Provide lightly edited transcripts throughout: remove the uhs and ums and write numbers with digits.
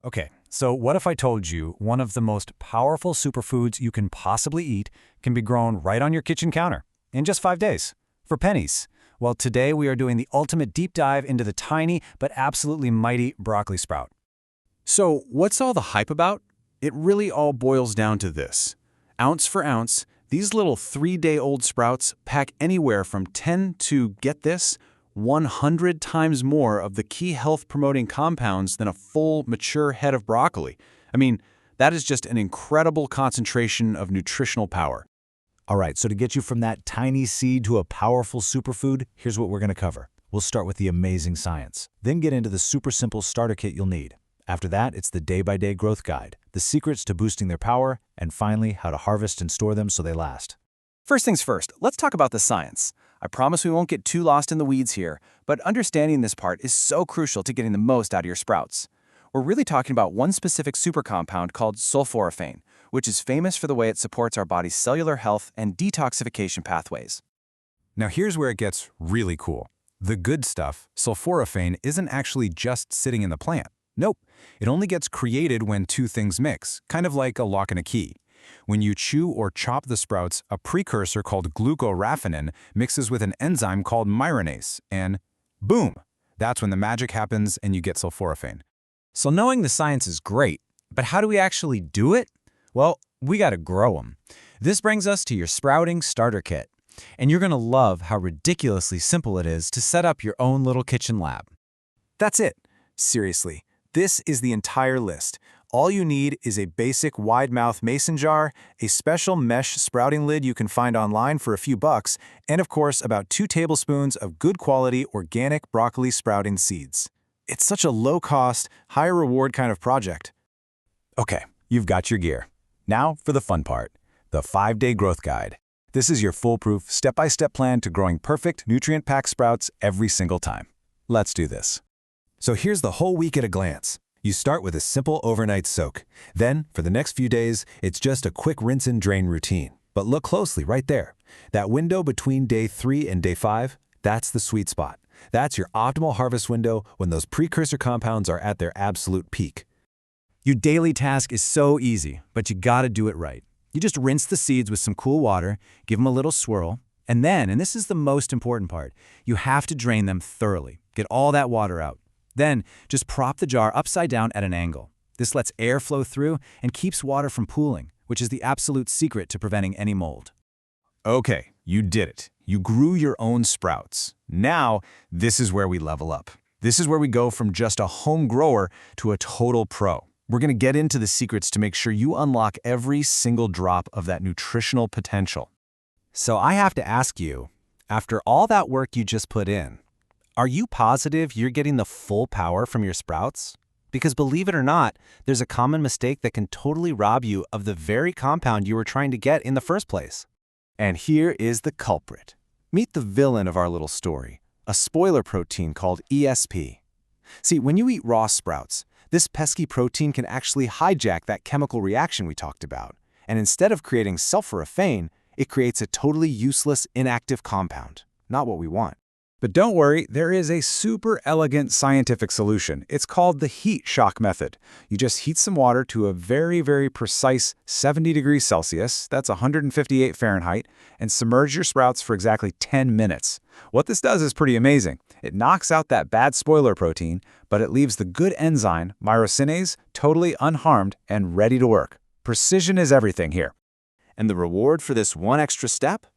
Okay, so what if I told you one of the most powerful superfoods you can possibly eat can be grown right on your kitchen counter in just 5 days, for pennies? Well, today we are doing the ultimate deep dive into the tiny but absolutely mighty broccoli sprout. So what's all the hype about? It really all boils down to this. Ounce for ounce, these little 3-day-old sprouts pack anywhere from 10 to, get this, 100 times more of the key health-promoting compounds than a full, mature head of broccoli. I mean, that is just an incredible concentration of nutritional power. All right, so to get you from that tiny seed to a powerful superfood, here's what we're going to cover. We'll start with the amazing science, then get into the super simple starter kit you'll need. After that, it's the day-by-day growth guide, the secrets to boosting their power, and finally, how to harvest and store them so they last. First things first, let's talk about the science. I promise we won't get too lost in the weeds here, but understanding this part is so crucial to getting the most out of your sprouts. We're really talking about one specific super compound called sulforaphane, which is famous for the way it supports our body's cellular health and detoxification pathways. Now here's where it gets really cool. The good stuff, sulforaphane, isn't actually just sitting in the plant. Nope, it only gets created when two things mix, kind of like a lock and a key. When you chew or chop the sprouts, a precursor called glucoraphanin mixes with an enzyme called myronase, and boom! That's when the magic happens and you get sulforaphane. So knowing the science is great, but how do we actually do it? Well, we gotta grow them. This brings us to your sprouting starter kit. And you're gonna love how ridiculously simple it is to set up your own little kitchen lab. That's it. Seriously, this is the entire list. All you need is a basic wide-mouth mason jar, a special mesh sprouting lid you can find online for a few bucks, and of course about 2 tablespoons of good quality organic broccoli sprouting seeds. It's such a low-cost, high-reward kind of project. Okay, you've got your gear. Now for the fun part, the 5-day growth guide. This is your foolproof, step-by-step plan to growing perfect, nutrient-packed sprouts every single time. Let's do this. So here's the whole week at a glance. You start with a simple overnight soak. Then, for the next few days, it's just a quick rinse and drain routine. But look closely right there. That window between day 3 and day 5, that's the sweet spot. That's your optimal harvest window when those precursor compounds are at their absolute peak. Your daily task is so easy, but you gotta do it right. You just rinse the seeds with some cool water, give them a little swirl, and then, and this is the most important part, you have to drain them thoroughly. Get all that water out. Then, just prop the jar upside down at an angle. This lets air flow through and keeps water from pooling, which is the absolute secret to preventing any mold. Okay, you did it. You grew your own sprouts. Now, this is where we level up. This is where we go from just a home grower to a total pro. We're going to get into the secrets to make sure you unlock every single drop of that nutritional potential. So I have to ask you, after all that work you just put in, are you positive you're getting the full power from your sprouts? Because believe it or not, there's a common mistake that can totally rob you of the very compound you were trying to get in the first place. And here is the culprit. Meet the villain of our little story, a spoiler protein called ESP. See, when you eat raw sprouts, this pesky protein can actually hijack that chemical reaction we talked about. And instead of creating sulforaphane, it creates a totally useless, inactive compound. Not what we want. But don't worry, there is a super elegant scientific solution. It's called the heat shock method. You just heat some water to a very, very precise 70 degrees Celsius, that's 158 Fahrenheit, and submerge your sprouts for exactly 10 minutes. What this does is pretty amazing. It knocks out that bad spoiler protein, but it leaves the good enzyme, myrosinase, totally unharmed and ready to work. Precision is everything here. And the reward for this one extra step?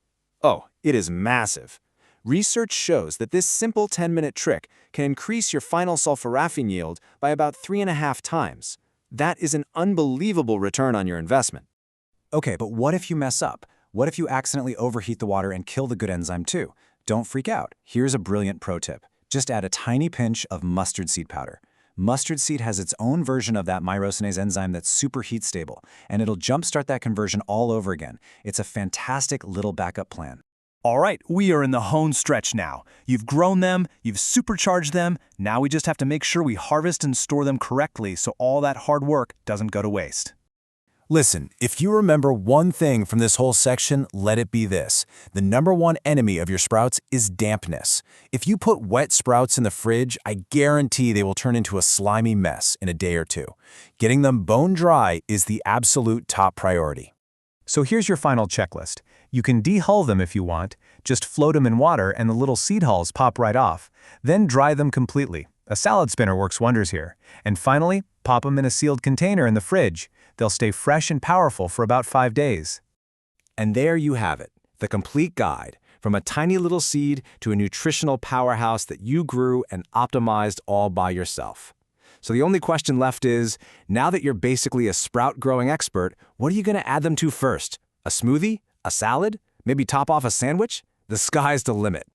Oh, it is massive. Research shows that this simple 10-minute trick can increase your final sulforaphane yield by about 3.5 times. That is an unbelievable return on your investment. Okay, but what if you mess up? What if you accidentally overheat the water and kill the good enzyme too? Don't freak out. Here's a brilliant pro tip. Just add a tiny pinch of mustard seed powder. Mustard seed has its own version of that myrosinase enzyme that's super heat stable, and it'll jumpstart that conversion all over again. It's a fantastic little backup plan. All right, we are in the home stretch now. You've grown them, you've supercharged them, now we just have to make sure we harvest and store them correctly so all that hard work doesn't go to waste. Listen, if you remember one thing from this whole section, let it be this. The #1 enemy of your sprouts is dampness. If you put wet sprouts in the fridge, I guarantee they will turn into a slimy mess in a day or two. Getting them bone dry is the absolute top priority. So here's your final checklist. You can dehull them if you want, just float them in water and the little seed hulls pop right off. Then dry them completely. A salad spinner works wonders here. And finally, pop them in a sealed container in the fridge. They'll stay fresh and powerful for about 5 days. And there you have it, the complete guide, from a tiny little seed to a nutritional powerhouse that you grew and optimized all by yourself. So the only question left is, now that you're basically a sprout growing expert, what are you going to add them to first? A smoothie? A salad? Maybe top off a sandwich? The sky's the limit.